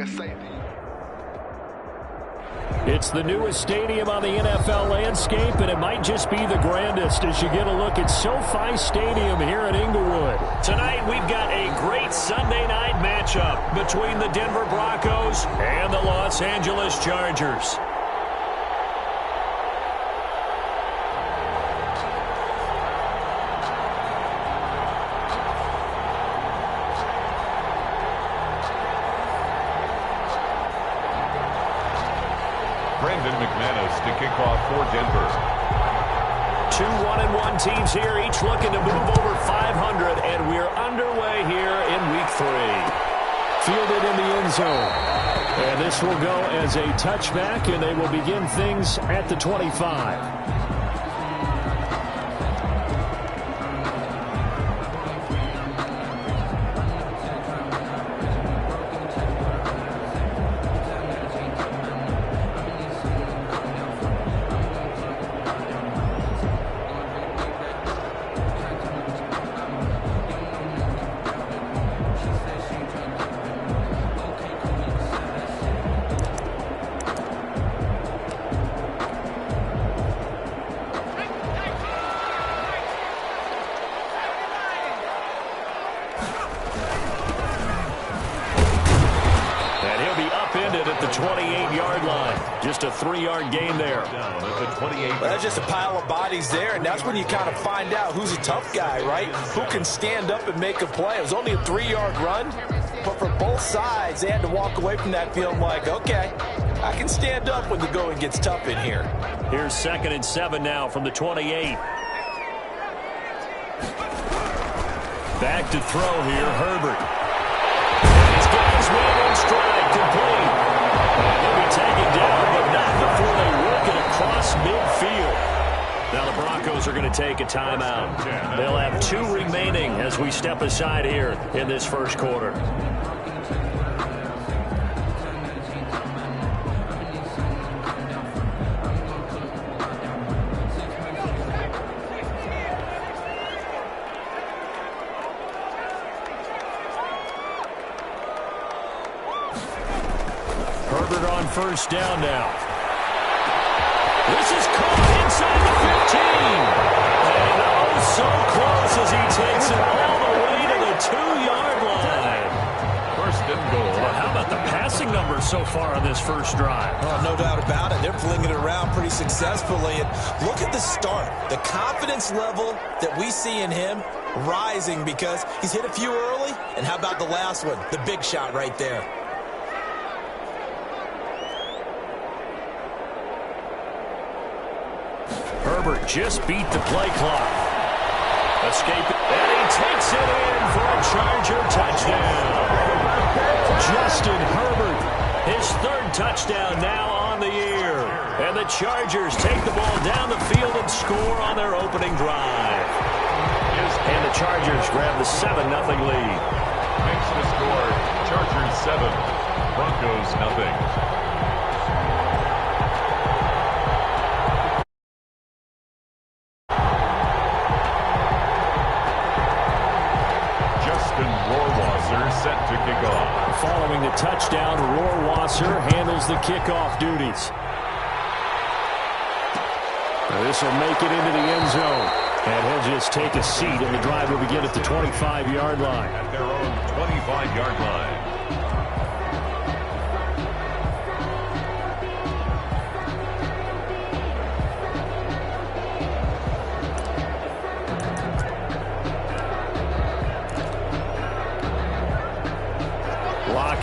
and safety. It's the newest stadium on the NFL landscape, and it might just be the grandest as you get a look at SoFi Stadium here in Inglewood. Tonight, we've got a great Sunday night matchup between the Denver Broncos and the Los Angeles Chargers. To kick off for Denver. 2 1-1 teams here, each looking to move over 500, and we're underway here in Week 3. Fielded in the end zone. And this will go as a touchback, and they will begin things at the 25. At the 28-yard line. Just a 3-yard gain there. Down at the 28. Well, that's just a pile of bodies there, and that's when you kind of find out who's a tough guy, right? Who can stand up and make a play. It was only a 3-yard run, but for both sides, they had to walk away from that field like, okay, I can stand up when the going gets tough in here. Here's 2nd and 7 now from the 28. Back to throw here, Herbert. He's got his man in stride, complete. They'll be taken down, but not before they work it across midfield. Now the Broncos are going to take a timeout. They'll have 2 remaining as we step aside here in this first quarter. Herbert on first down now. This is caught inside the 15. And oh, so close as he takes it all the way to the 2-yard line. First and goal. Well, how about the passing numbers so far on this first drive? Oh, no doubt about it. They're flinging it around pretty successfully. And look at the start. The confidence level that we see in him rising because he's hit a few early. And how about the last one? The big shot right there. Herbert just beat the play clock. Escaping. And he takes it in for a Charger touchdown. Justin Herbert, his 3rd touchdown now on the year. And the Chargers take the ball down the field and score on their opening drive. And the Chargers grab the 7-0 lead. Makes the score. Chargers 7, Broncos nothing. Set to kick off. Following the touchdown, Rohrwasser handles the kickoff duties. This will make it into the end zone. And he'll just take a seat, and the drive will begin at the 25-yard line. At their own 25-yard line.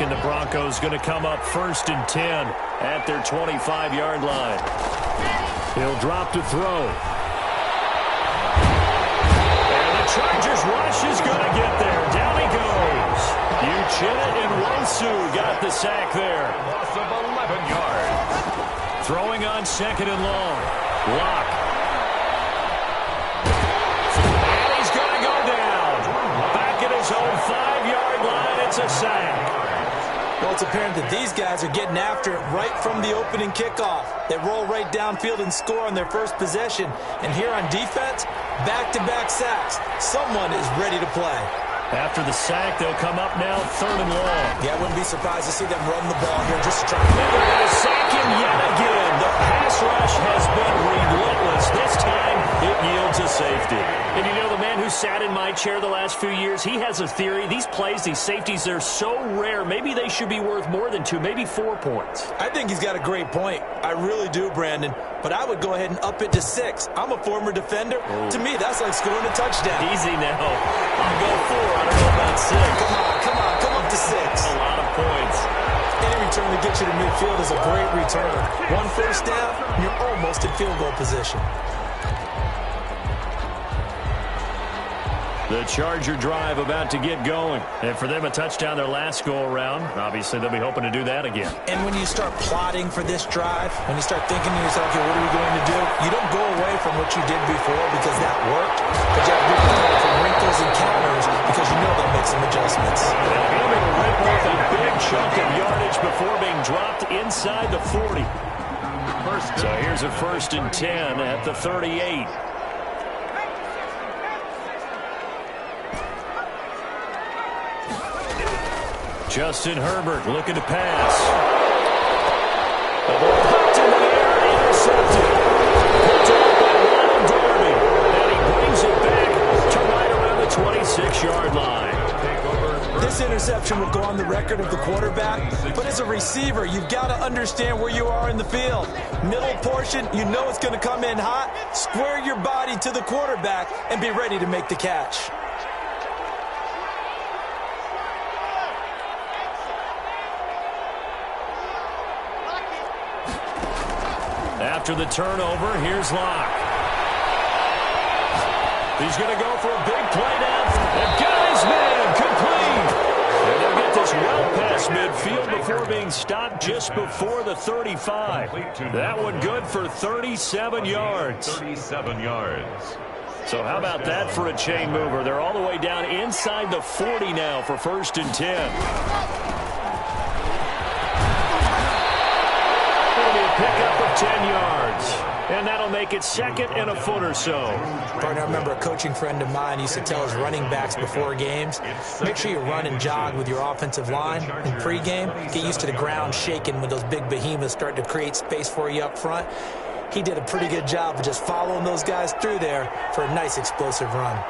And the Broncos going to come up 1st and 10 at their 25-yard line. He'll drop to throw. And the Chargers rush is going to get there. Down he goes. Uchenna and Wosu got the sack there. Loss of 11 yards. Throwing on 2nd and long. Lock. And he's going to go down. Back at his own 5-yard line. It's a sack. Well, it's apparent that these guys are getting after it right from the opening kickoff. They roll right downfield and score on their first possession. And here on defense, back-to-back sacks. Someone is ready to play. After the sack, they'll come up now 3rd and long. Yeah, I wouldn't be surprised to see them run the ball here just to try to... They're going to sack him yet again. The pass rush has been relentless. This time, it yields a safety. And you know, the man who sat in my chair the last few years, he has a theory. These plays, these safeties, they're so rare. Maybe they should be worth more than 2, maybe 4 points. I think he's got a great point. I really do, Brandon. But I would go ahead and up it to 6. I'm a former defender. Oh. To me, that's like scoring a touchdown. Easy now. I'll go 4. I don't know about 6. Come up to 6. A lot of points. Any return that gets you to midfield is a great return. 1 first down, you're almost in field goal position. The Charger drive about to get going. And for them, a touchdown their last go-around. Obviously, they'll be hoping to do that again. And when you start plotting for this drive, when you start thinking to yourself, okay, what are we going to do? You don't go away from what you did before because that worked. But you have to be prepared for wrinkles and counters because you know they'll make some adjustments. They'll be able to rip off a big chunk of yardage before being dropped inside the 40. So here's a 1st and 10 at the 38. Justin Herbert looking to pass. The ball popped in the air, intercepted. Picked up by Ronald Darby. And he brings it back to right around the 26-yard line. This interception will go on the record of the quarterback, but as a receiver, you've got to understand where you are in the field. Middle portion, you know it's going to come in hot. Square your body to the quarterback and be ready to make the catch. After the turnover, here's Locke. He's going to go for a big play down. And got his man complete. And they'll get this well past midfield before being stopped just before the 35. That one good for 37 yards. 37 yards. So how about that for a chain mover? They're all the way down inside the 40 now for 1st and 10. Pickup of 10 yards. And that'll make it 2nd and a foot or so. Partner, I remember a coaching friend of mine used to tell his running backs before games, make sure you run and jog with your offensive line in pregame. Get used to the ground shaking when those big behemoths start to create space for you up front. He did a pretty good job of just following those guys through there for a nice explosive run.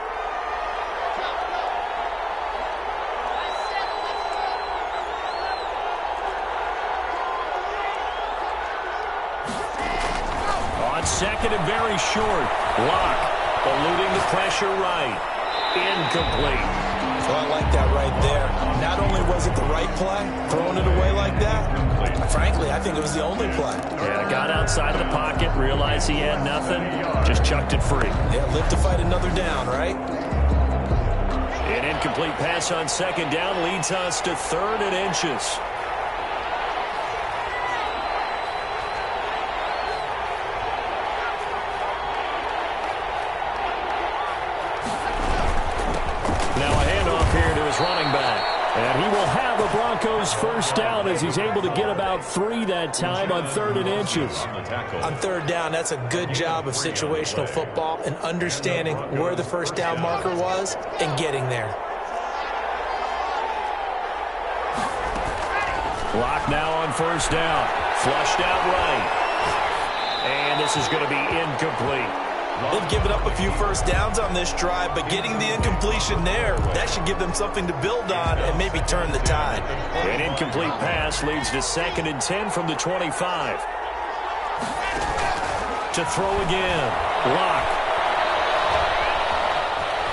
Second and very short. Locke eluding the pressure right. Incomplete. Well, I like that right there. Not only was it the right play, throwing it away like that, frankly, I think it was the only play. Yeah, got outside of the pocket, realized he had nothing, just chucked it free. Yeah, live to fight another down, right? An incomplete pass on 2nd down leads us to 3rd and inches. Running back. And he will have a Broncos 1st down as he's able to get about 3 that time on 3rd and inches. On 3rd down, that's a good job of situational football and understanding where the 1st down marker was and getting there. Locke now on 1st down. Flushed out right. And this is going to be incomplete. They've given up a few 1st downs on this drive, but getting the incompletion there, that should give them something to build on and maybe turn the tide. An incomplete pass leads to 2nd and 10 from the 25. To throw again. Locke.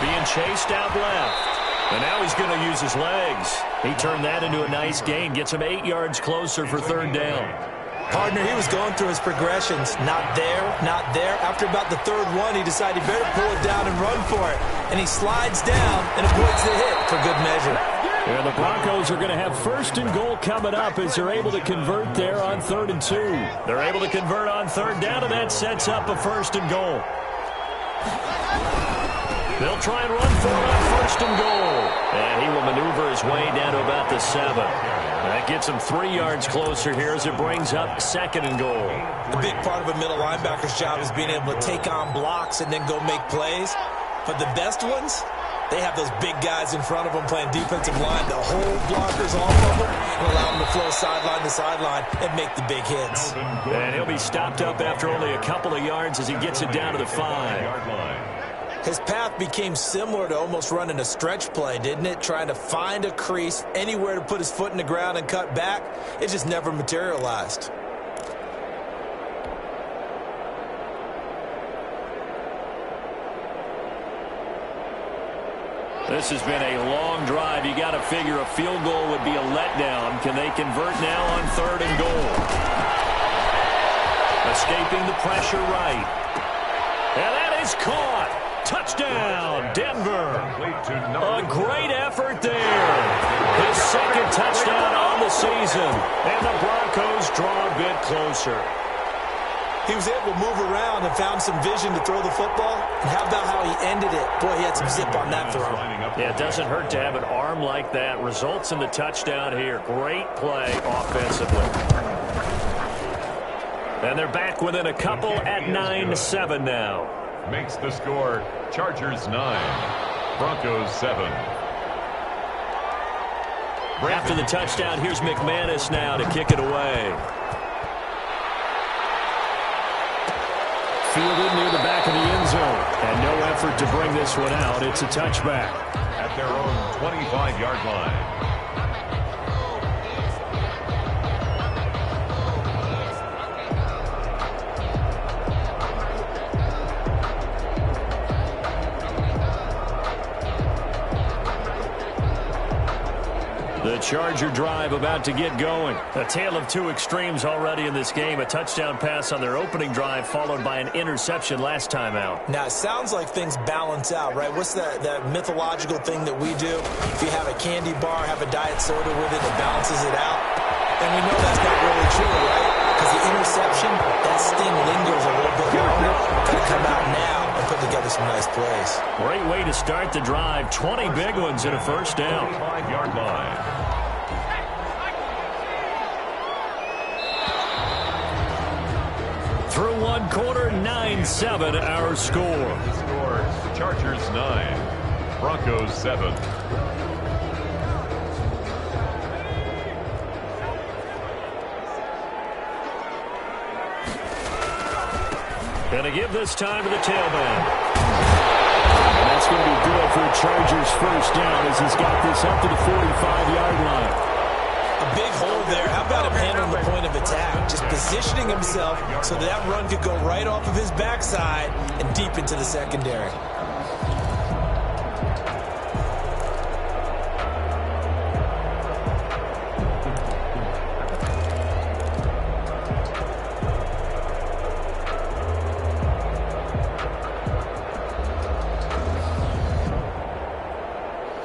Being chased out left. And now he's going to use his legs. He turned that into a nice gain. Gets him 8 yards closer for 3rd down. Partner, he was going through his progressions. Not there, not there. After about the 3rd one, he decided he better pull it down and run for it. And he slides down and avoids the hit for good measure. Yeah, the Broncos are going to have 1st and goal coming up as they're able to convert there on 3rd and 2. They're able to convert on 3rd down, and that sets up a 1st and goal. They'll try and run for it on 1st and goal. And he will maneuver his way down to about the 7. That gets him 3 yards closer here as it brings up 2nd and goal. The big part of a middle linebacker's job is being able to take on blocks and then go make plays. But the best ones, They have those big guys in front of them playing defensive line to hold blockers off of them and allow them to flow sideline to sideline and make the big hits. And he'll be stopped up after only a couple of yards as he gets it down to the 5. His path became similar to almost running a stretch play, didn't it? Trying to find a crease, anywhere to put his foot in the ground and cut back. It just never materialized. This has been a long drive. You got to figure a field goal would be a letdown. Can they convert now on 3rd and goal? Escaping the pressure right. And that is caught. Touchdown, Denver. A great effort there. His 2nd touchdown on the season. And the Broncos draw a bit closer. He was able to move around and found some vision to throw the football. And how about how he ended it? Boy, he had some zip on that throw. Yeah, it doesn't hurt to have an arm like that. Results in the touchdown here. Great play offensively. And they're back within a couple at 9-7 now. Makes the score Chargers 9, Broncos 7. After the touchdown, here's McManus now to kick it away. Fielded near the back of the end zone. And no effort to bring this one out. It's a touchback. At their own 25-yard line. The Charger drive about to get going. A tale of two extremes already in this game. A touchdown pass on their opening drive followed by an interception last time out. Now, it sounds like things balance out, right? What's that mythological thing that we do? If you have a candy bar, have a diet soda with it, it balances it out. And we know that's not really true, right? Because the interception, that sting lingers a little bit longer. Got to come out now and put together some nice plays. Great way to start the drive. 20 big ones and a first down. 25-yard line. Through one quarter, 9-7 our score. The score, Chargers 9, Broncos 7. Gonna give this time to the tailback. And that's going to be good for a Chargers first down as he's got this up to the 45-yard line. A big hole there. How about him handling the point of attack? Just positioning himself so that run could go right off of his backside and deep into the secondary.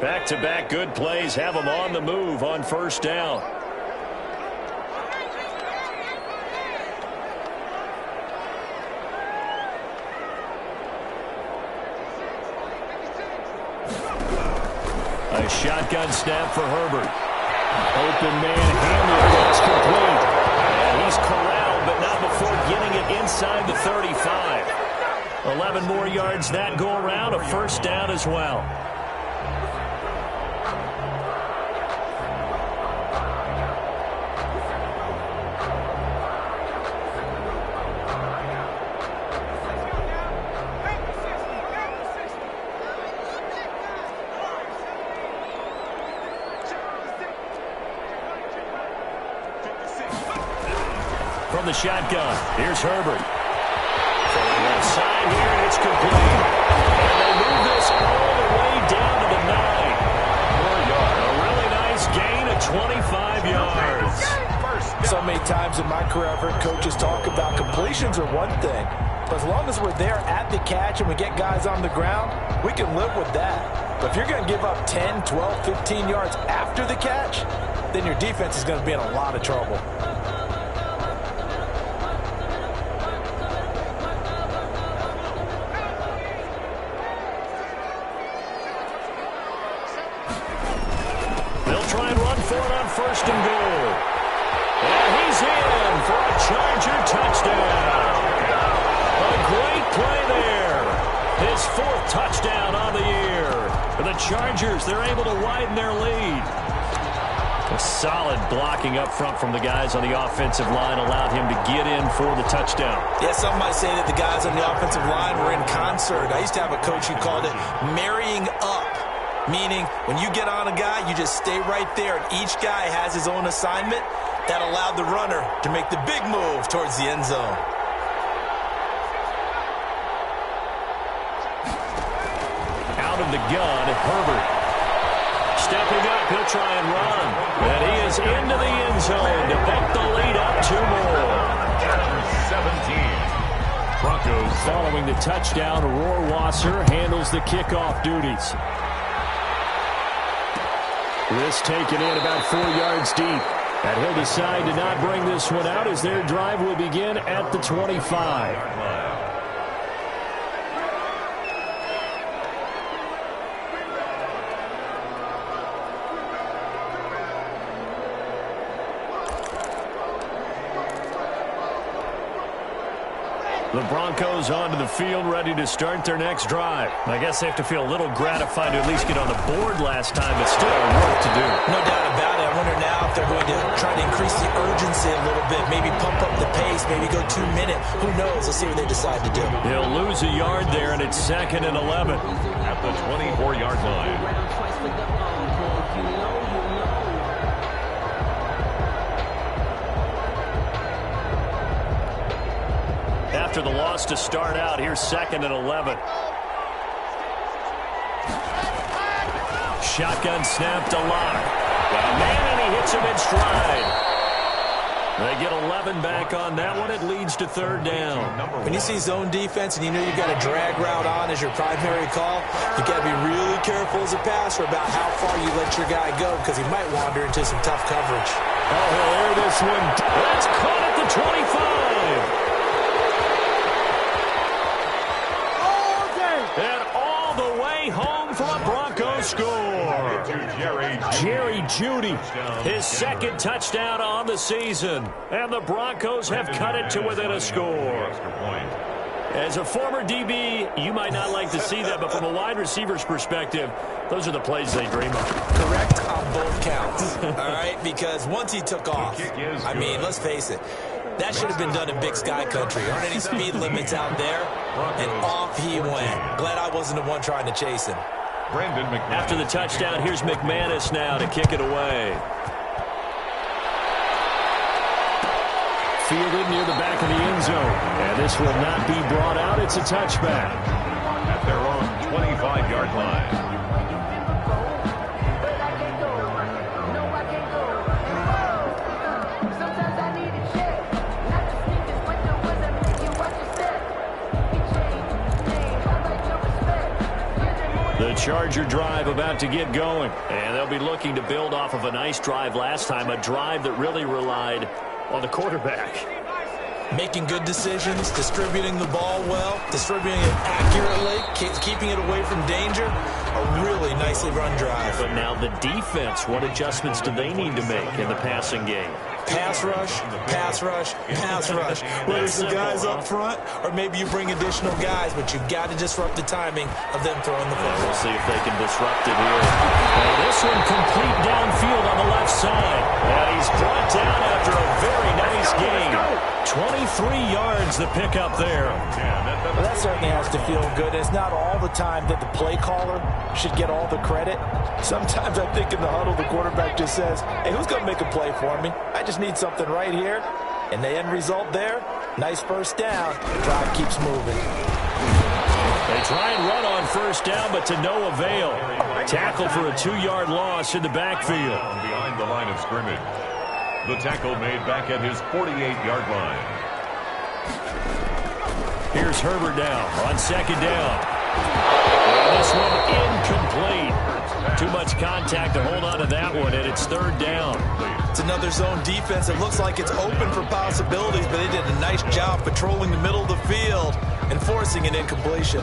Back-to-back good plays have them on the move on first down. A shotgun snap for Herbert. Open man handle pass complete. And he's corralled, but not before getting it inside the 35. 11 more yards that go around, a first down as well. From the shotgun, here's Herbert. From the left side here, and it's complete. And they move this all the way down to the 9. A really nice gain of 25 yards. So many times in my career, I've heard coaches talk about completions are one thing. But as long as we're there at the catch and we get guys on the ground, we can live with that. But if you're going to give up 10, 12, 15 yards after the catch, then your defense is going to be in a lot of trouble. First and goal. And he's in for a Charger touchdown. A great play there. His 4th touchdown on the year. The Chargers, they're able to widen their lead. A solid blocking up front from the guys on the offensive line allowed him to get in for the touchdown. Yeah, some might say that the guys on the offensive line were in concert. I used to have a coach who called it marrying up, meaning when you get on a guy, you just stay right there, and each guy has his own assignment. That allowed the runner to make the big move towards the end zone. Out of the gun, Herbert. Stepping up, he'll try and run. And he is into the end zone to bump the lead up 2 more. 17. Broncos. Following the touchdown, Rohrwasser handles the kickoff duties. This taken in about 4 yards deep. And he'll decide to not bring this one out as their drive will begin at the 25. The Broncos onto the field, ready to start their next drive. I guess they have to feel a little gratified to at least get on the board last time, but still work to do. No doubt about it. I wonder now if they're going to try to increase the urgency a little bit, maybe pump up the pace, maybe go 2 minute. Who knows? Let's see what they decide to do. They'll lose a yard there, and it's 2nd and 11. At the 24-yard line. After the loss to start out, here's 2nd and 11. Shotgun snap to Locke. Got a man, and he hits him in stride. They get 11 back on that one. It leads to 3rd down. When you see zone defense and you know you've got a drag route on as your primary call, you got to be really careful as a passer about how far you let your guy go because he might wander into some tough coverage. Oh, he'll air this one. That's caught at the 25. And all the way home for a Broncos score. Jerry Jeudy, his 2nd touchdown on the season. And the Broncos have cut it to within a score. As a former DB, you might not like to see that, but from a wide receiver's perspective, those are the plays they dream of. Correct on both counts, all right? Because once he took off, I mean, let's face it, that should have been done in Big Sky Country. Aren't any speed limits out there? And off he went. Glad I wasn't the one trying to chase him. After the touchdown, here's McManus now to kick it away. Fielded near the back of the end zone. And this will not be brought out. It's a touchback. At their own 25-yard line. The Charger drive about to get going. And they'll be looking to build off of a nice drive last time, a drive that really relied on the quarterback. Making good decisions, distributing the ball well, distributing it accurately, keeping it away from danger. A really nicely run drive. But now the defense, what adjustments do they need to make in the passing game? Pass rush, pass rush, pass rush. Whether it's the guys up front or maybe you bring additional guys, but you've got to disrupt the timing of them throwing the football. We'll see if they can disrupt it here. Well, this one complete downfield on the left side. And he's brought down after a very nice game. 23 yards the pickup there. Well, that certainly has to feel good. It's not all the time that the play caller should get all the credit. Sometimes I think in the huddle, the quarterback just says, hey, who's going to make a play for me? I just need something right here. And the end result there, nice first down. The drive keeps moving. They try and run on first down, but to no avail. Tackle for a 2-yard loss in the backfield. Behind the line of scrimmage. The tackle made back at his 48-yard line. Here's Herbert now on second down. And this one incomplete. Too much contact to hold on to that one, and it's third down. It's another zone defense. It looks like it's open for possibilities, but they did a nice job patrolling the middle of the field and forcing an incompletion.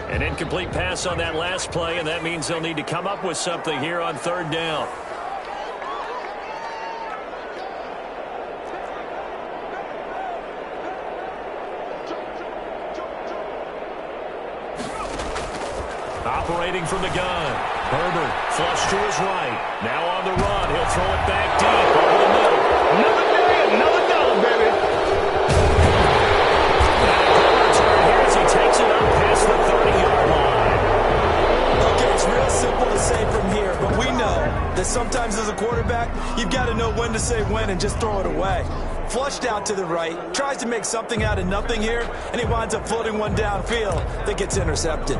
An incomplete pass on that last play, and that means they'll need to come up with something here on third down. Operating from the gun. Herbert, flush to his right. Now on the run. He'll throw it back deep over the middle. Another day, another dollar, baby. Here as he takes it up past the 30-yard line. Okay, it's real simple to say from here, but we know that sometimes as a quarterback, you've got to know when to say when and just throw it away. Flushed out to the right, tries to make something out of nothing here, and he winds up floating one downfield that gets intercepted.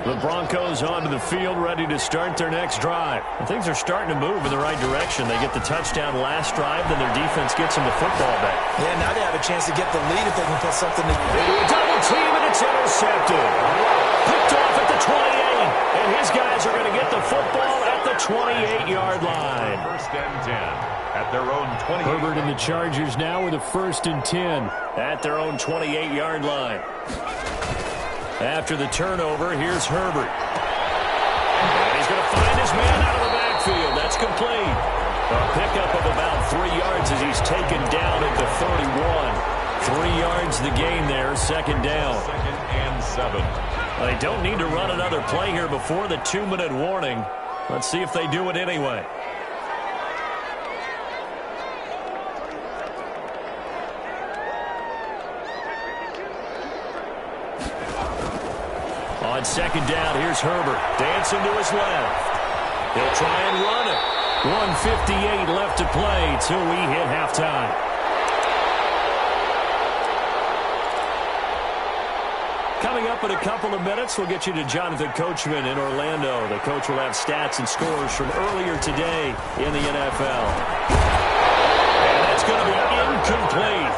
The Broncos onto the field, ready to start their next drive. And things are starting to move in the right direction. They get the touchdown last drive, then their defense gets them the football back. Yeah, now they have a chance to get the lead if they can put something together. Into a double team, and it's intercepted. Picked off at the 28, and his guys are going to get the football at the 28-yard line. First and 10 at their own 20. Herbert and the Chargers now with a 1st and 10 at their own 28-yard line. After the turnover, here's Herbert. And he's going to find his man out of the backfield. That's complete. A pickup of about 3 yards as he's taken down at the 31. 3 yards the gain there, second down. 2nd and 7. They don't need to run another play here before the 2-minute warning. Let's see if they do it anyway. On second down, here's Herbert. Dancing to his left. He'll try and run it. 1:58 left to play till we hit halftime. Coming up in a couple of minutes, we'll get you to Jonathan Coachman in Orlando. The coach will have stats and scores from earlier today in the NFL. And that's going to be incomplete.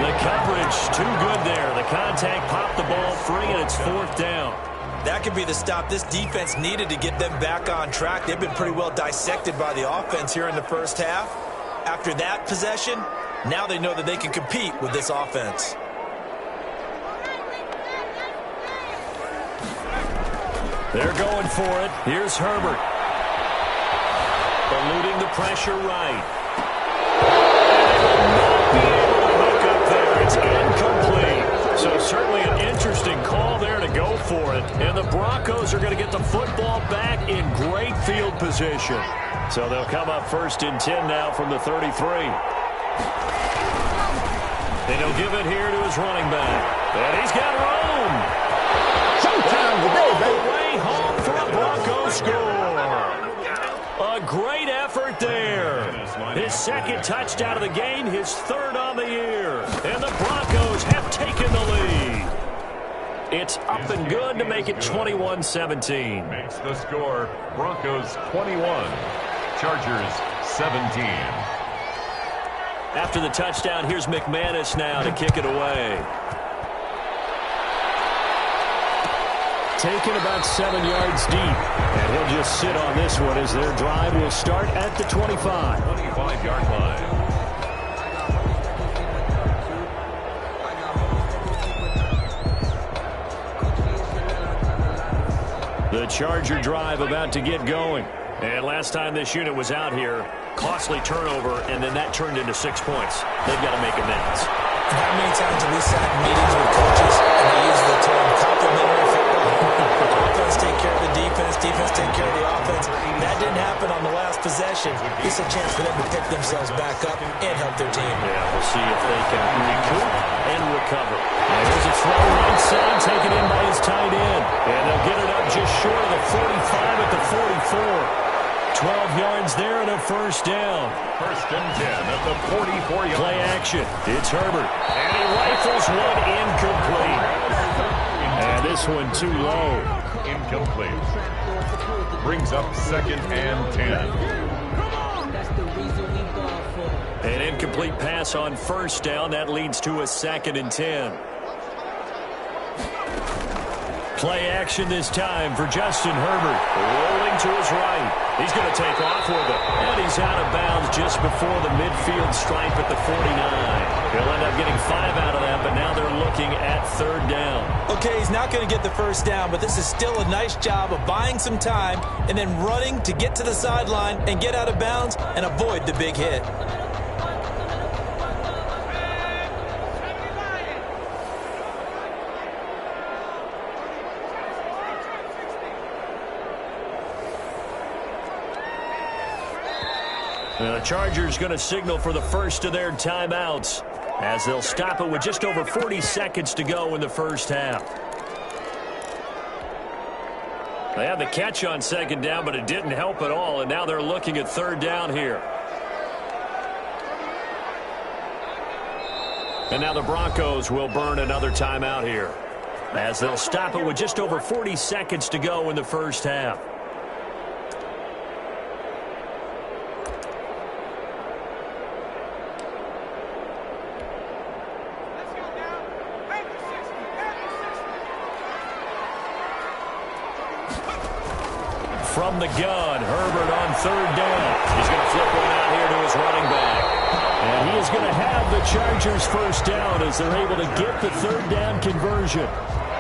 The coverage too good there. The contact popped the ball free, and it's 4th down. That could be the stop this defense needed to get them back on track. They've been pretty well dissected by the offense here in the first half. After that possession, now they know that they can compete with this offense. They're going for it. Here's Herbert. Eluding the pressure right. It's incomplete. So certainly an interesting call there to go for it. And the Broncos are going to get the football back in great field position. So they'll come up 1st and 10 now from the 33. And he'll give it here to his running back. And he's got room. Showtime today, baby. Way home for a Broncos score. A great effort there. His 2nd touchdown of the game, his 3rd on the year. And the Broncos have taken the lead. It's up and good to make it 21-17. Makes the score Broncos 21, Chargers 17. After the touchdown, here's McManus now to kick it away. Taken about 7 yards deep. And he'll just sit on this one as their drive will start at the 25. 25-yard line. The Charger drive about to get going. And last time this unit was out here, costly turnover, and then that turned into 6 points. They've got to make amends. How many times have we sat in meetings with coaches and they use the term complementary football? Offense take care of the defense, defense take care of the offense. That didn't happen on the last possession. It's a chance for them to pick themselves back up and help their team. Yeah, we'll see if they can recoup and recover. And there's a throw right side, taken in by his tight end. And they'll get it up just short of the 45 at the 44. 12 yards there and a 1st down. 1st and 10 at the 44-yard. Play action. It's Herbert. And he rifles one incomplete. And this one too low. Incomplete. Brings up 2nd and 10. An incomplete pass on 1st down. That leads to a 2nd and 10. Play action this time for Justin Herbert. Rolling to his right. He's going to take off with it. And he's out of bounds just before the midfield stripe at the 49. He'll end up getting 5 out of that, but now they're looking at third down. Okay, he's not going to get the first down, but this is still a nice job of buying some time and then running to get to the sideline and get out of bounds and avoid the big hit. The Chargers going to signal for the first of their timeouts as they'll stop it with just over 40 seconds to go in the first half. They had the catch on second down, but it didn't help at all, and now they're looking at third down here. And now the Broncos will burn another timeout here as they'll stop it with just over 40 seconds to go in the first half. From the gun, Herbert on third down. He's going to flip one out here to his running back. And he is going to have the Chargers first down as they're able to get the third down conversion.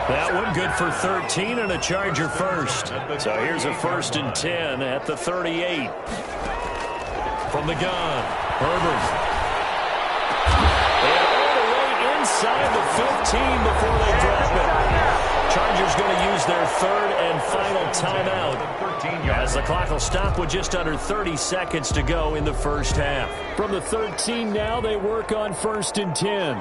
That one good for 13 and a Charger first. So here's a 1st and 10 at the 38. From the gun, Herbert. And all the way inside the 15 before they drop it. Chargers going to use their third and final timeout as the clock will stop with just under 30 seconds to go in the first half. From the 13 now, they work on 1st and 10.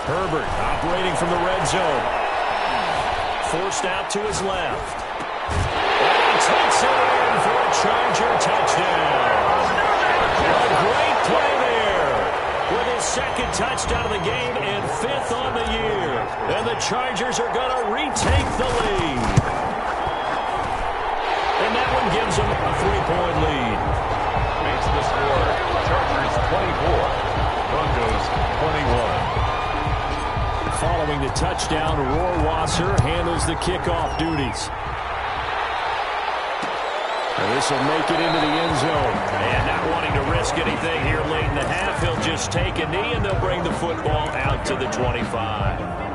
Herbert operating from the red zone. Forced out to his left. Takes it in for a Charger touchdown. A great play there with his 2nd touchdown of the game and 5th on the year. And the Chargers are going to retake the lead. And that one gives them a 3-point lead. Makes the score Chargers 24, Broncos 21. Following the touchdown, Rohrwasser handles the kickoff duties. And this will make it into the end zone. And not wanting to risk anything here late in the half, he'll just take a knee and they'll bring the football out to the 25.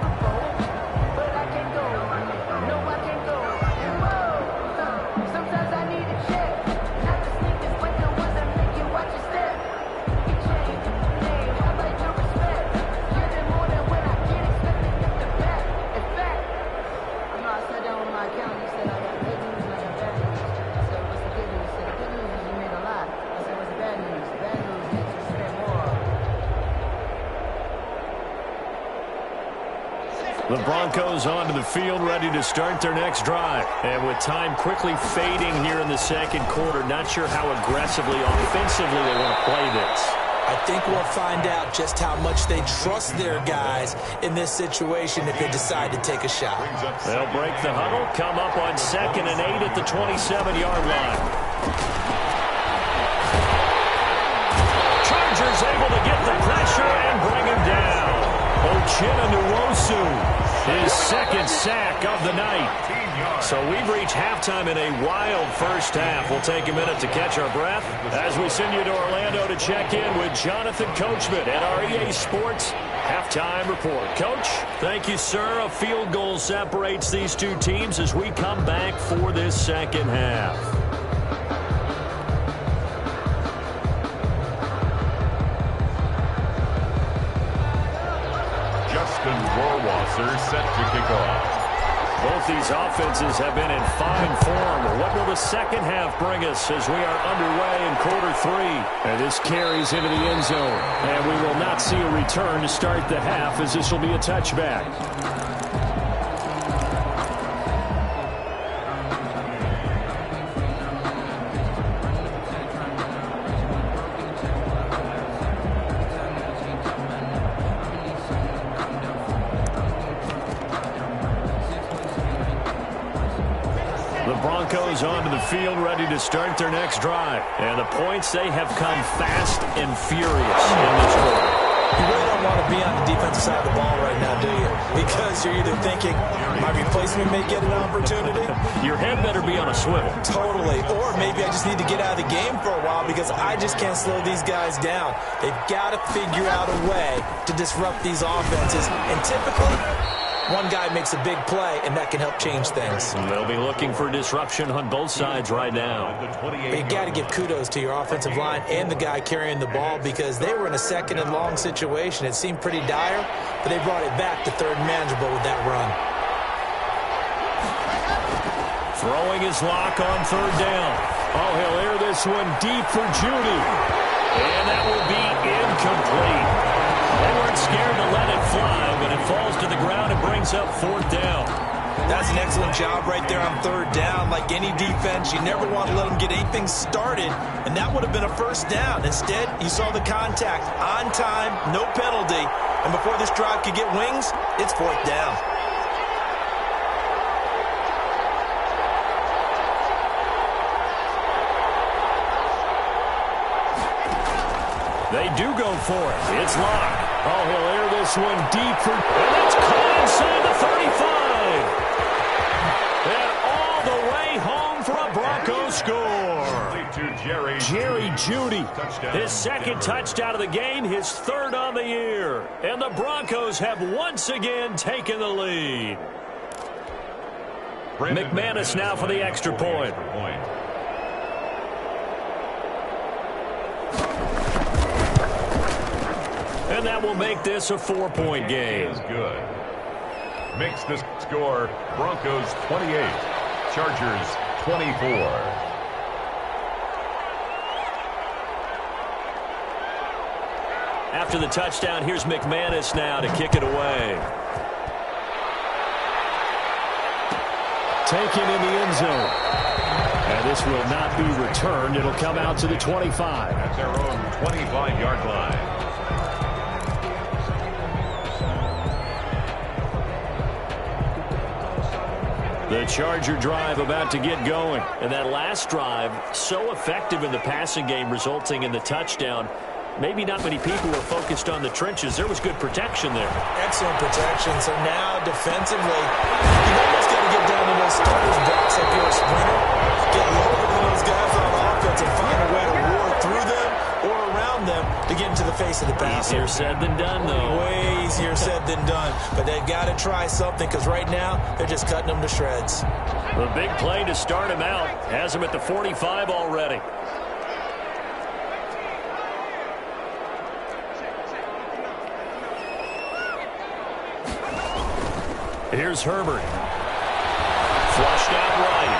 The Broncos onto the field, ready to start their next drive. And with time quickly fading here in the second quarter, not sure how aggressively, offensively they want to play this. I think we'll find out just how much they trust their guys in this situation if they decide to take a shot. They'll break the huddle, come up on 2nd and 8 at the 27-yard line. Chargers able to get the pressure and bring him down. Uchenna-Nwosu, his 2nd sack of the night. So we've reached halftime in a wild first half. We'll take a minute to catch our breath as we send you to Orlando to check in with Jonathan Coachman at our EA Sports Halftime Report. Coach, thank you, sir. A field goal separates these two teams as we come back for this second half. Rohrwasser set to kick off. Both these offenses have been in fine form. What will the second half bring us as we are underway in quarter 3? And this carries into the end zone. And we will not see a return to start the half as this will be a touchback. Broncos onto the field, ready to start their next drive. And the points, they have come fast and furious in this quarter. You really don't want to be on the defensive side of the ball right now, do you? Because you're either thinking, my replacement may get an opportunity. Your head better be on a swivel. Totally. Or maybe I just need to get out of the game for a while because I just can't slow these guys down. They've got to figure out a way to disrupt these offenses. And typically, one guy makes a big play, and that can help change things. They'll be looking for disruption on both sides right now. But you got to give kudos to your offensive line and the guy carrying the ball because they were in a second and long situation. It seemed pretty dire, but they brought it back to third and manageable with that run. Throwing his lock on third down. Oh, he'll air this one deep for Judy. And that will be incomplete. They weren't scared to let it fly, but it falls to the ground and brings up fourth down. That's an excellent job right there on third down. Like any defense, you never want to let them get anything started, and that would have been a first down. Instead, you saw the contact on time, no penalty, and before this drive could get wings, it's fourth down. They do go for it. It's Locke. Oh, he'll air this one deep for... And it's caught inside the 35. And all the way home for a Broncos score. Jerry Jeudy. His second touchdown of the game, his third on the year. And the Broncos have once again taken the lead. McManus now for the extra point. And that will make this a 4-point game. Is good. Makes the score Broncos 28, Chargers 24. After the touchdown, here's McManus now to kick it away. Taken in the end zone. And this will not be returned. It'll come out to the 25. At their own 25-yard line. The Charger drive about to get going. And that last drive, so effective in the passing game, resulting in the touchdown. Maybe not many people were focused on the trenches. There was good protection there. Excellent protection. So now defensively, you've almost got to get down to those starters box like you're a sprinter. Get lower than those guys on offense and find a way to roar through them or around them to get into the face of the passer. Easier said than done, though. Way easier said than done. But they've got to try something because right now they're just cutting them to shreds. The big play to start him out has him at the 45 already. Here's Herbert. Flushed out right.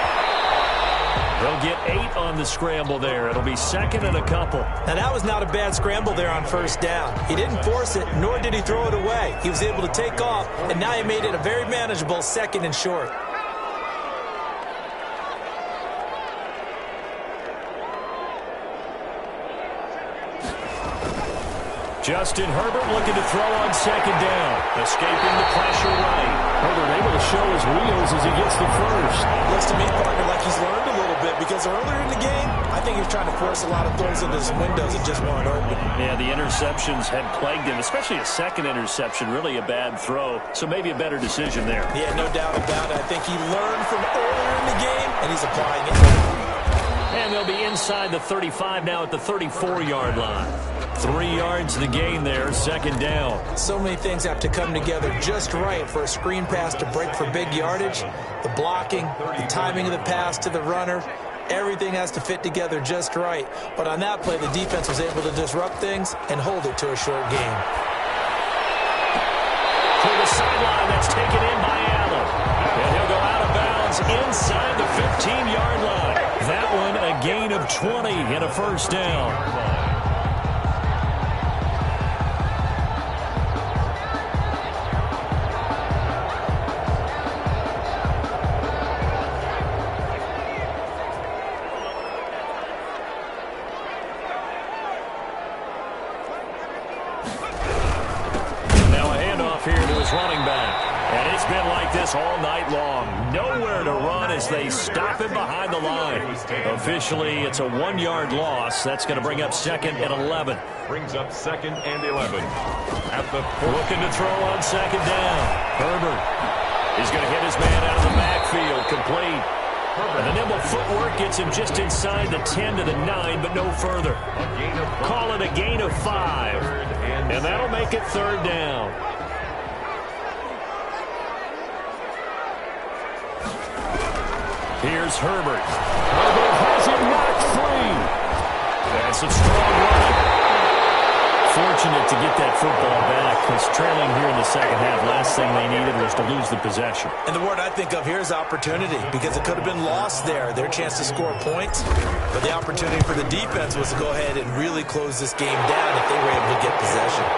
They'll get 8 on the scramble there. It'll be second and a couple. Now, that was not a bad scramble there on first down. He didn't force it, nor did he throw it away. He was able to take off, and now he made it a very manageable second and short. Justin Herbert looking to throw on second down. Escaping the pressure right. Herbert able to show his wheels as he gets the first. Looks to me, partner, like he's learned a little bit because earlier in the game, I think he was trying to force a lot of throws into some windows that just weren't open. Yeah, the interceptions had plagued him, especially a second interception, really a bad throw. So maybe a better decision there. Yeah, no doubt about it. I think he learned from earlier in the game, and he's applying it. And they'll be inside the 35 now at the 34-yard line. 3 yards the gain there, second down. So many things have to come together just right for a screen pass to break for big yardage. The blocking, the timing of the pass to the runner, everything has to fit together just right. But on that play, the defense was able to disrupt things and hold it to a short game. To the sideline, that's taken in by Allen. And he'll go out of bounds inside the 15-yard line. That one a gain of 20 and a first down. Running back. And it's been like this all night long. Nowhere to run as they stop him behind the line. Officially, it's a 1-yard loss. That's going to bring up second and 11. Brings up second and 11. At the looking to throw on second down. Herbert is going to hit his man out of the backfield. Complete. And the nimble footwork gets him just inside the 10 to the 9, but no further. Call it a gain of 5. And that'll make it third down. Here's Herbert. Herbert has it knocked free. That's a strong run. Fortunate to get that football back, because trailing here in the second half, last thing they needed was to lose the possession. And the word I think of here is opportunity, because it could have been lost there, their chance to score points. But the opportunity for the defense was to go ahead and really close this game down if they were able to get possession.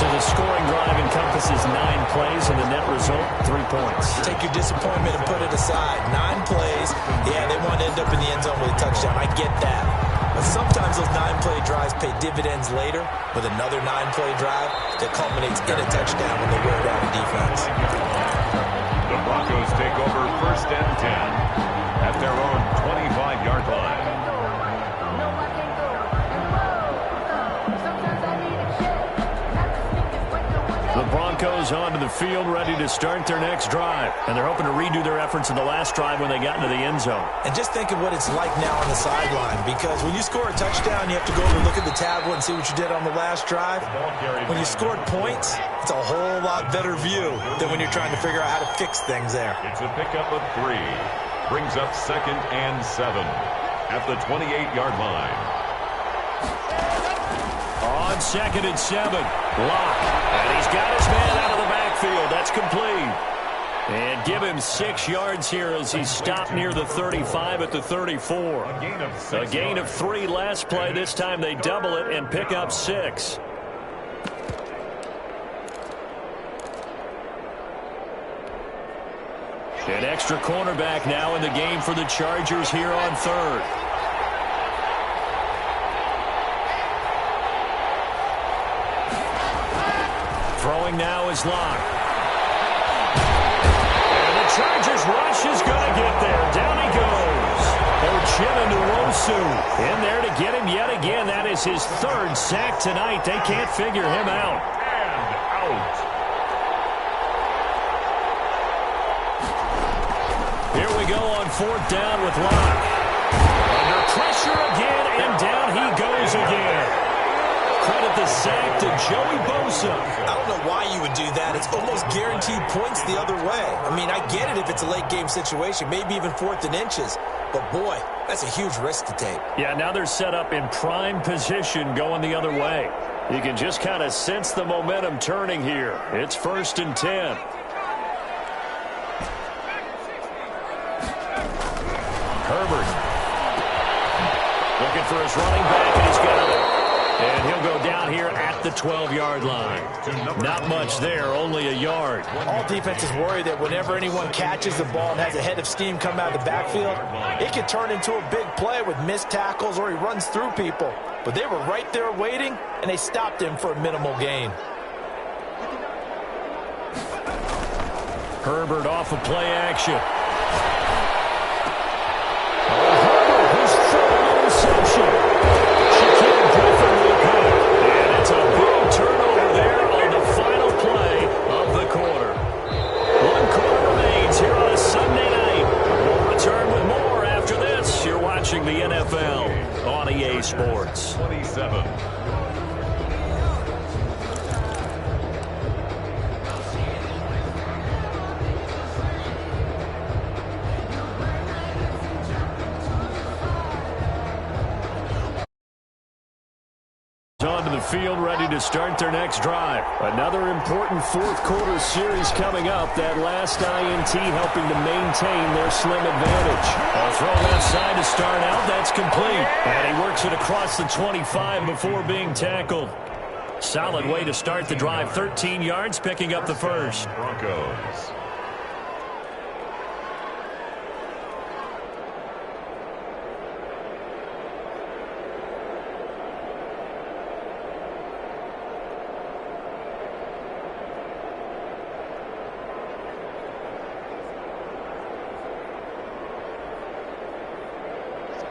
So the scoring drive encompasses 9 plays, and the net result, 3 points. Take your disappointment and put it aside. 9 plays. Yeah, they want to end up in the end zone with a touchdown. I get that. But sometimes those 9-play drives pay dividends later with another 9-play drive that culminates in a touchdown when they wear down the defense. The Broncos take over first and 10 at their own 25-yard line. The Broncos onto the field, ready to start their next drive. And they're hoping to redo their efforts in the last drive when they got into the end zone. And just think of what it's like now on the sideline, because when you score a touchdown, you have to go over and look at the tablet and see what you did on the last drive. When you scored points, it's a whole lot better view than when you're trying to figure out how to fix things there. It's a pickup of 3. Brings up second and 7 at the 28-yard line. On second and 7, Locke. And he's got his man out of the backfield. That's complete. And give him 6 yards here as he stopped near the 35 at the 34. A gain of 3 last play. This time they double it and pick up 6. An extra cornerback now in the game for the Chargers here on third. Throwing now is Locke. And the Chargers rush is going to get there. Down he goes. Uchenna-Nwosu in there to get him yet again. That is his 3rd sack tonight. They can't figure him out. And out. Here we go on 4th down with Locke. Under pressure again, and down he goes again. Credit the sack to Joey Bosa. I don't know why you would do that. It's almost guaranteed points the other way. I mean, I get it if it's a late game situation, maybe even 4th and inches. But, boy, that's a huge risk to take. Yeah, now they're set up in prime position going the other way. You can just kind of sense the momentum turning here. It's 1st and 10. Herbert looking for his running back, and he's got it. And he'll go down here at the 12-yard line. Not much there, only a yard. All defenses worry that whenever anyone catches the ball and has a head of steam come out of the backfield, it can turn into a big play with missed tackles or he runs through people. But they were right there waiting, and they stopped him for a minimal gain. Herbert off of play action. Herbert, who's throwing interception. And it's a big turnover there on the final play of the quarter. 1 quarter remains here on a Sunday night. We'll return with more after this. You're watching the NFL on EA Sports. 27. Onto the field, ready to start their next drive. Another important 4th quarter series coming up. That last INT helping to maintain their slim advantage. A throw left side to start out. That's complete. And he works it across the 25 before being tackled. Solid way to start the drive. 13 yards, picking up the first. Broncos.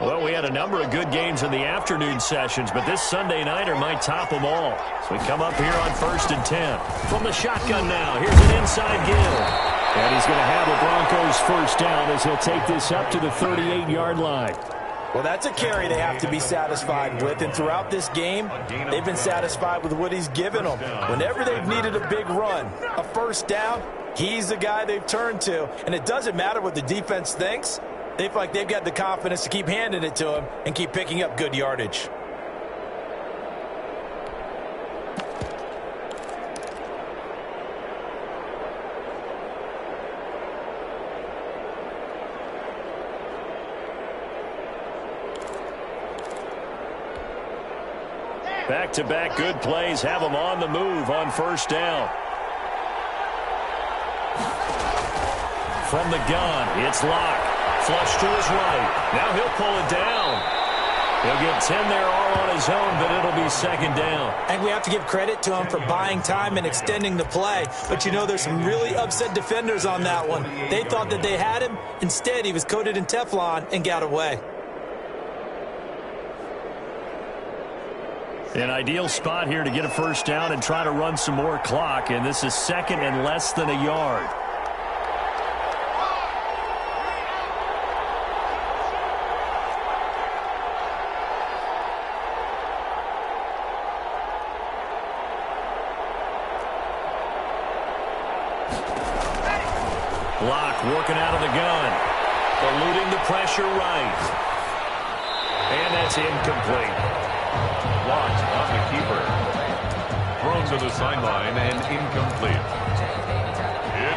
Well, we had a number of good games in the afternoon sessions, but this Sunday nighter might top them all. So we come up here on 1st and 10. From the shotgun now, here's an inside give. And he's going to have the Broncos first down as he'll take this up to the 38-yard line. Well, that's a carry they have to be satisfied with, and throughout this game, they've been satisfied with what he's given them. Whenever they've needed a big run, a first down, he's the guy they've turned to. And it doesn't matter what the defense thinks. They feel like they've got the confidence to keep handing it to him and keep picking up good yardage. Back-to-back good plays have them on the move on first down. From the gun, it's Locke. Flush to his right. Now he'll pull it down. He'll get 10 there all on his own, but it'll be second down. And we have to give credit to him for buying time and extending the play. But, you know, there's some really upset defenders on that one. They thought that they had him. Instead, he was coated in Teflon and got away. An ideal spot here to get a first down and try to run some more clock, and this is second and less than a yard. Block working out of the gun. Eluding the pressure right. And that's incomplete. Blocked on the keeper. Thrown to the sideline and incomplete.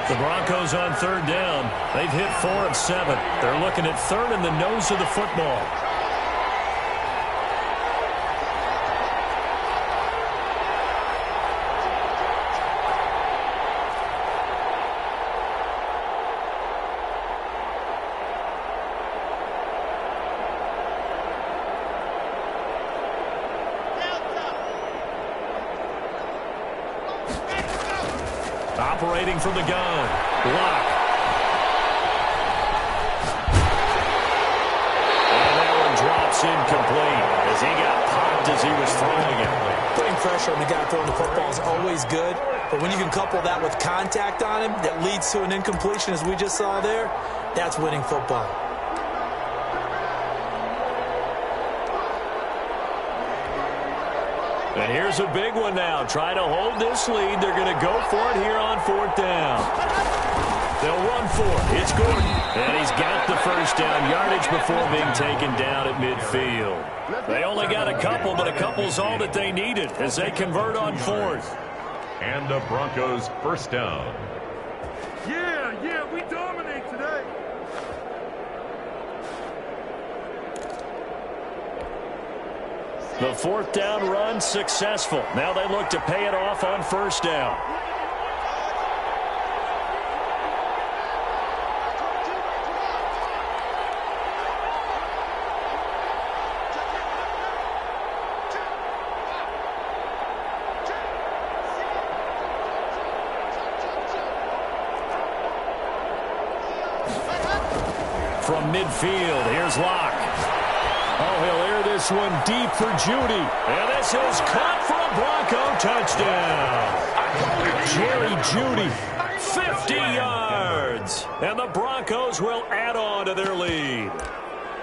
The Broncos on third down. They've hit 4 of 7. They're looking at third in the nose of the football. Operating from the gun. Block. And that one drops incomplete as he got popped as he was throwing it. Putting pressure on the guy throwing the football is always good, but when you can couple that with contact on him that leads to an incompletion, as we just saw there, that's winning football. And here's a big one now. Trying to hold this lead. They're going to go for it here on fourth down. They'll run for it. It's Gordon. And he's got the first down yardage before being taken down at midfield. They only got a couple, but a couple's all that they needed as they convert on fourth. And the Broncos first down. Yeah, we dominate today. The fourth down run successful. Now they look to pay it off on first down. From midfield, here's Locke. Oh, he'll air this one deep for Judy. And this is caught for a Bronco touchdown. Jerry Judy, 50 yards. And the Broncos will add on to their lead.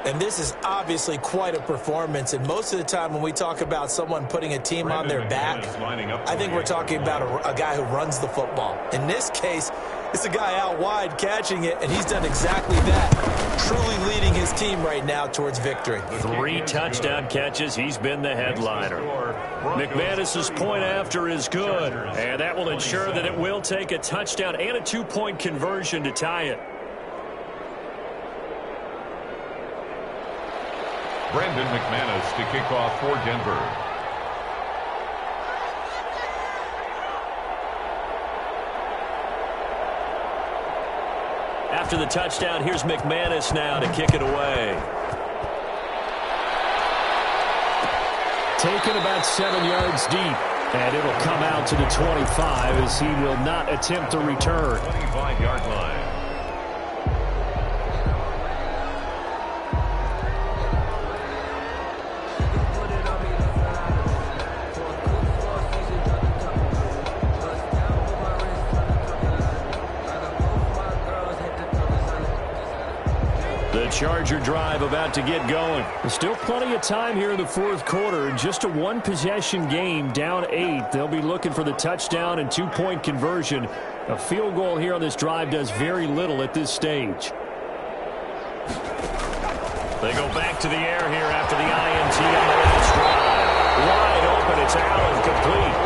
And this is obviously quite a performance. And most of the time when we talk about someone putting a team on their back, I think we're talking about a guy who runs the football. In this case, it's a guy out wide catching it, and he's done exactly that, truly leading his team right now towards victory. 3 touchdown catches. He's been the headliner. McManus's point after is good, and that will ensure that it will take a touchdown and a 2-point conversion to tie it. Brandon McManus to kick off for Denver. After the touchdown, here's McManus now to kick it away. Taken about 7 yards deep, and it'll come out to the 25 as he will not attempt a return. 25-yard line. Charger drive about to get going. There's still plenty of time here in the fourth quarter. Just a one-possession game, down 8. They'll be looking for the touchdown and two-point conversion. A field goal here on this drive does very little at this stage. They go back to the air here after the INT on the last drive. Wide open, it's out and complete.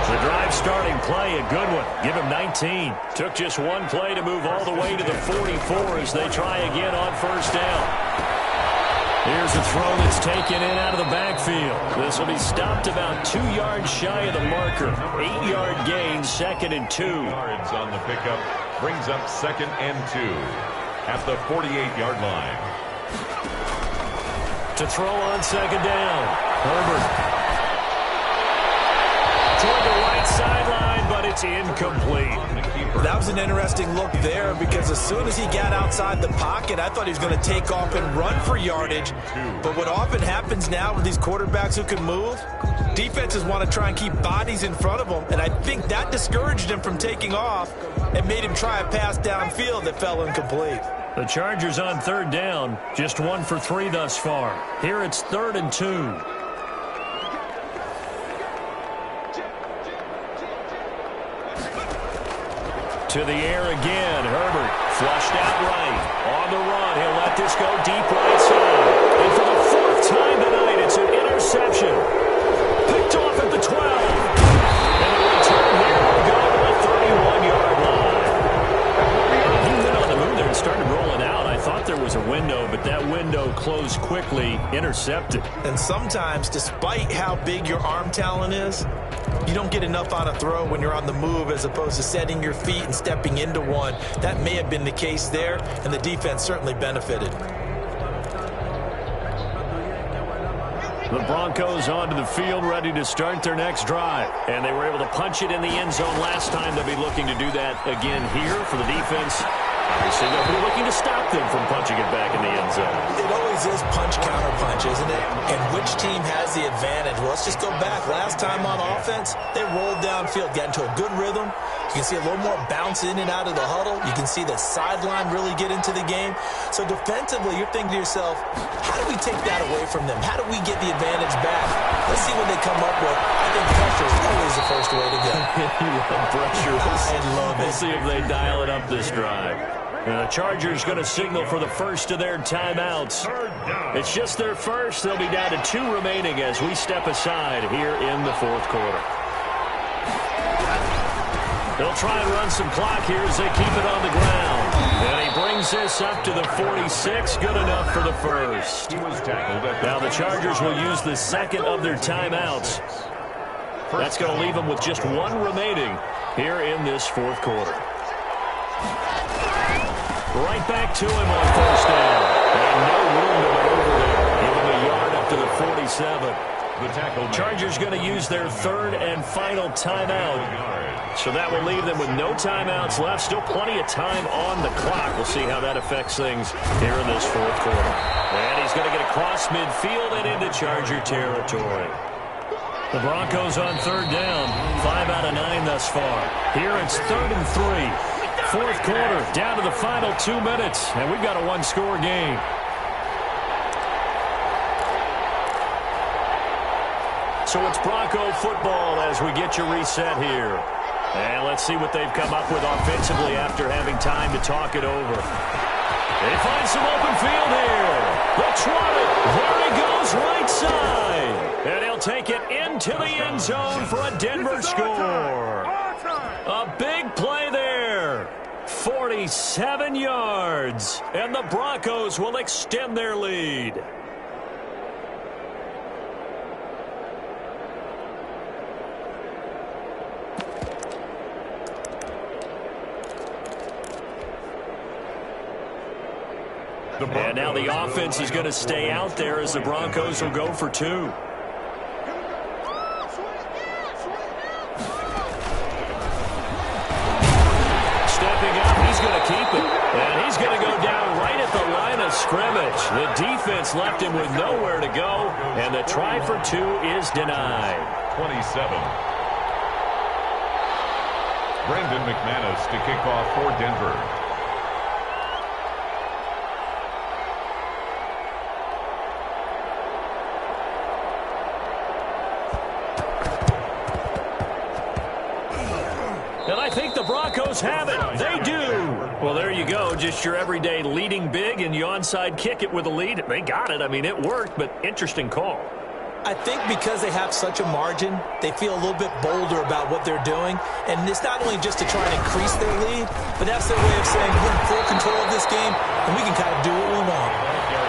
The drive starting play, a good one. Give him 19. Took just one play to move all the way to the 44 as they try again on first down. Here's a throw that's taken in out of the backfield. This will be stopped about 2 yards shy of the marker. 8-yard gain, 2nd and 2. Yards on the pickup brings up 2nd and 2 at the 48-yard line. To throw on 2nd down. Herbert. Toward the right sideline, but it's incomplete. That was an interesting look there because as soon as he got outside the pocket, I thought he was going to take off and run for yardage. But what often happens now with these quarterbacks who can move, defenses want to try and keep bodies in front of them, and I think that discouraged him from taking off and made him try a pass downfield that fell incomplete. The Chargers on 3rd down, just 1 for 3 thus far. Here it's 3rd and 2. To the air again. Herbert flushed out right. On the run. He'll let this go deep right side. And for the 4th time tonight, it's an interception. Picked off at the 12. And the return here will go to the 31-yard line. He went on the move there and started rolling out. I thought there was a window, but that window closed quickly. Intercepted. And sometimes, despite how big your arm talent is, you don't get enough on a throw when you're on the move as opposed to setting your feet and stepping into one. That may have been the case there, and the defense certainly benefited. The Broncos onto the field, ready to start their next drive. And they were able to punch it in the end zone last time. They'll be looking to do that again here for the defense. Obviously, they'll be looking to stop them from punching it back in the end zone. It always is punch-counter-punch, isn't it? And which team has the advantage? Well, let's just go back. Last time on offense, they rolled downfield, got into a good rhythm. You can see a little more bounce in and out of the huddle. You can see the sideline really get into the game. So defensively, you're thinking to yourself, how do we take that away from them? How do we get the advantage back? Let's see what they come up with. I think pressure is always the first way to go. You love pressure. I love it. We'll see if they dial it up this drive. The Chargers going to signal for the first of their timeouts. It's just their first. They'll be down to 2 remaining as we step aside here in the 4th quarter. They'll try and run some clock here as they keep it on the ground. And he brings this up to the 46. Good enough for the first. Now the Chargers will use the 2nd of their timeouts. That's going to leave them with just 1 remaining here in this 4th quarter. Right back to him on first down. And no room to maneuver there. Give him a yard up to the 47. The tackle. Chargers going to use their 3rd and final timeout. So that will leave them with no timeouts left. Still plenty of time on the clock. We'll see how that affects things here in this 4th quarter. And he's going to get across midfield and into Charger territory. The Broncos on 3rd down. 5 out of 9 thus far. Here it's 3rd and 3. 4th quarter, down to the final 2 minutes, and we've got a 1-score game. So it's Bronco football as we get you reset here. And let's see what they've come up with offensively after having time to talk it over. They find some open field here. They'll try it. There he goes, right side. And he'll take it into the end zone for a Denver score. A big play there. 47 yards. And the Broncos will extend their lead. And now the offense is going to stay out there as the Broncos will go for 2. And he's going to go down right at the line of scrimmage. The defense left him with nowhere to go, and the try for 2 is denied. 27. Brendan McManus to kick off for Denver. Broncos have it. They do. Well, there you go. Just your everyday leading big, and you onside kick it with a lead. They got it. I mean, it worked, but interesting call. I think because they have such a margin, they feel a little bit bolder about what they're doing. And it's not only just to try and increase their lead, but that's their way of saying we're in full control of this game, and we can kind of do what we want.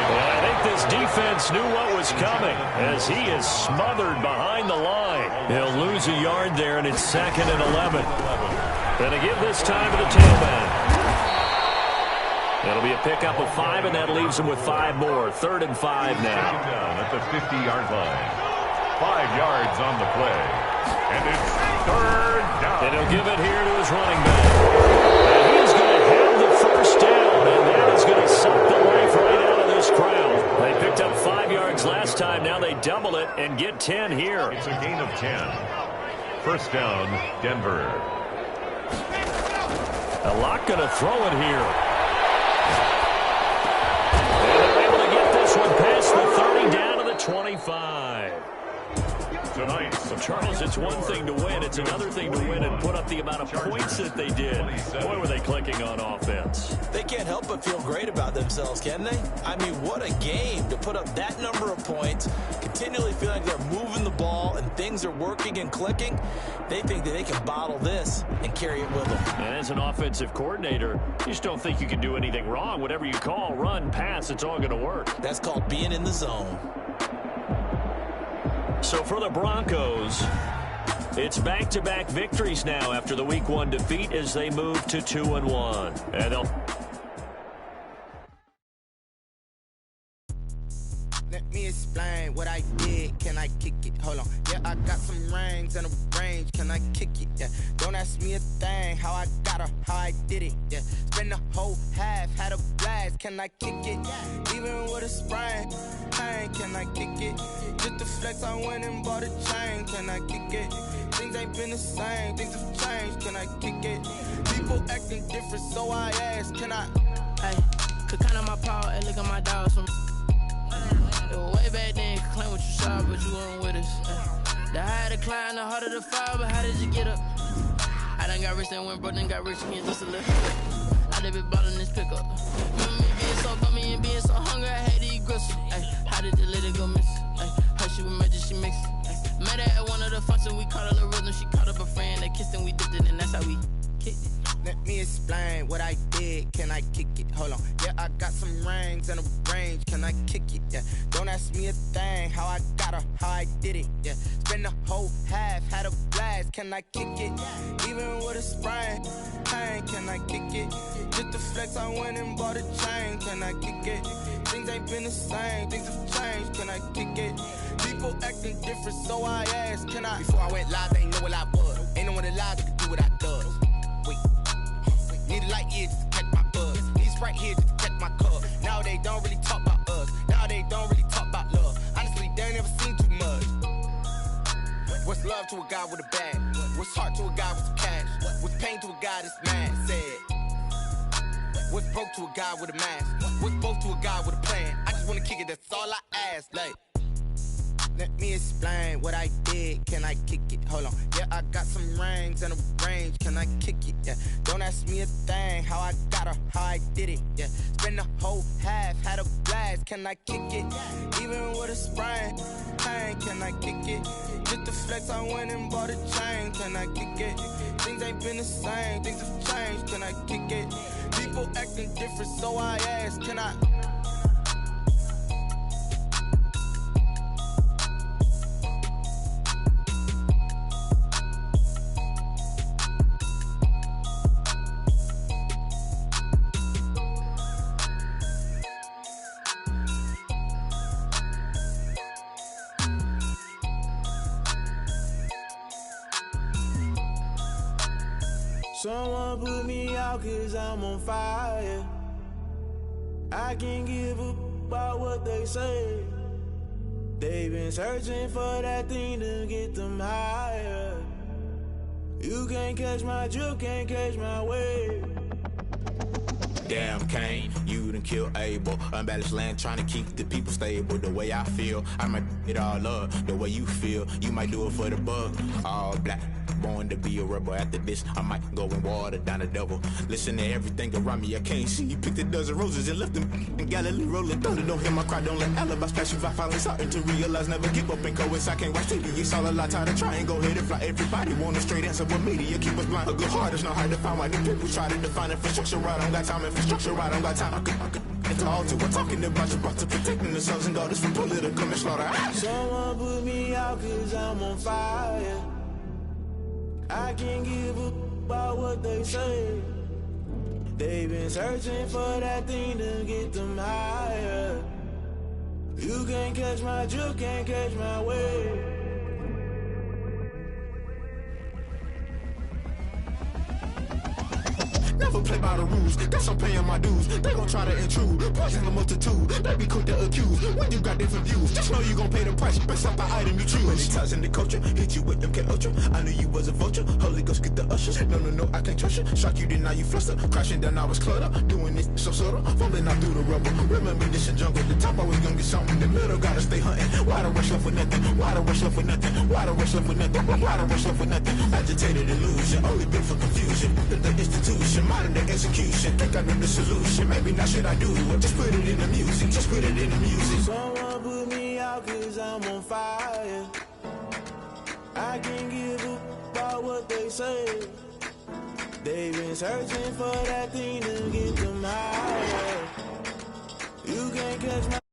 Well, I think this defense knew what was coming as he is smothered behind the line. He'll lose a yard there, and it's 2nd and 11. Going to give this time to the tailback. That'll be a pickup of 5, and that leaves him with 5 more. 3rd and 5 now. Down at the 50-yard line. 5 yards on the play. And it's 3rd down. And he'll give it here to his running back. And he's going to have the first down, and that is going to suck the life right out of this crowd. They picked up 5 yards last time. Now they double it and get 10 here. It's a gain of 10. 1st down, Denver. A lot going to throw it here. And they're able to get this one past the 30 down to the 25. Tonight, So, Charles, it's one thing to win. It's another thing to win and put up the amount of points that they did. Boy, were they clicking on offense. They can't help but feel great about themselves, can they? I mean, what a game to put up that number of points, continually feel like they're moving the ball and things are working and clicking. They think that they can bottle this and carry it with them. And as an offensive coordinator, you just don't think you can do anything wrong. Whatever you call, run, pass, it's all going to work. That's called being in the zone. So for the Broncos, it's back-to-back victories now after the Week 1 defeat as they move to 2-1. And they'll... Let me explain what I did. Can I kick it? Hold on. Yeah, I got some rings and a range. Can I kick it? Yeah. Don't ask me a thing. How I got her, how I did it. Yeah. Spend the whole half, had a blast. Can I kick it? Even with a sprain. Pain, can I kick it? Just to flex, I went and bought a chain. Can I kick it? Things ain't been the same. Things have changed. Can I kick it? People acting different, so I ask. Can I? Hey, could count on my power and look at my dogs from. Way back then, claim what you saw, but you weren't with us. The higher the climb, the harder the fall, but how did you get up? I done got rich and went broke, then got rich again just a little. I done been ballin' this pickup. Remember me being so bummy and being so hungry, I had to eat gristle. How did the lady go miss? Her she was magic, she mixed. Met her at one of the functions, we caught a little rhythm. She caught up a friend, they kissed and we dipped it, and that's how we kicked it. Let me explain what I did. Can I kick it? Hold on. Yeah, I got some rings and a range. Can I kick it? Yeah. Don't ask me a thing. How I got her, how I did it. Yeah. Spend the whole half, had a blast. Can I kick it? Even with a sprain. Pain, can I kick it? Just to flex, I went and bought a chain. Can I kick it? Things ain't been the same. Things have changed. Can I kick it? People acting different, so I asked. Can I? Before I went live, they ain't know what I was. Ain't no one alive that could do what I does. Wait. Need a light here just to catch my buzz. Need Sprite here just to catch my cup. Now they don't really talk about us. Now they don't really talk about love. Honestly, they ain't never seen too much. What's love to a guy with a bag? What's heart to a guy with some cash? What's pain to a guy that's mad? Said. What's broke to a guy with a mask? What's both to a guy with a plan? I just wanna kick it, that's all I ask. Like, let me explain what I did. Can I kick it? Hold on. Yeah, I got some rings and a range. Can I kick it? Yeah. Don't ask me a thing. How I got her, how I did it. Yeah. Spend the whole half, had a blast. Can I kick it? Even with a sprain. Pain, can I kick it? Just to flex, I went and bought a chain. Can I kick it? Things ain't been the same. Things have changed. Can I kick it? People acting different, so I ask. Can I? Someone put me out 'cause I'm on fire. I can't give a about what they say. They've been searching for that thing to get them higher. You can't catch my drift, can't catch my wave. Damn Kane, you done killed Abel. Unbalanced land trying to keep the people stable. The way I feel, I might it all up. The way you feel, you might do it for the buck. All black, Born to be a rebel. After this, I might go and water down the devil. Listen to everything around me, I can't see. Picked a dozen roses and left them in Galilee rolling thunder. Don't hear my cry, don't let alibis pass you. I finally starting to realize never give up and coincide. I can't watch TV, it's all a lot. Tired of trying, go ahead and fly. Everybody want a straight answer, but media keep us blind. A good heart is not hard to find. Why the people try to define infrastructure right? I don't got time, infrastructure right? I don't got time. I could it's all to we're talking about you, about to protecting the sons and daughters from political and slaughter. Someone put me out cause I'm on fire. I can't give a about what they say. They've been searching for that thing to get them higher. You can't catch my drift, can't catch my wave. Never play by the rules, guess I'm paying my dues. They gon' try to intrude, poison the multitude. They be quick to accuse, when you got different views. Just know you gon' pay the price, based off the item you choose. Many ties in the culture, hit you with them K-Ultra. I knew you was a vulture, Holy Ghost get the ushers. No, I can't trust you. Shock you, then now you fluster. Crashing down, I was cluttered. Doing this so subtle, falling out through the rubble. Remember this a jungle, the top always gonna get something. In the middle, gotta stay hunting. Why the rush left with nothing? Why the rush left with nothing? Why the rush left with nothing? Why the rush left with nothing? Agitated illusion, only built for confusion. The institution, modern day execution. Think I know the solution. Maybe not should I do it? Just put it in the music. Just put it in the music. Someone put me out cause I'm on fire. I can't give a about what they say. They've been searching for that thing to get them higher. You can't catch my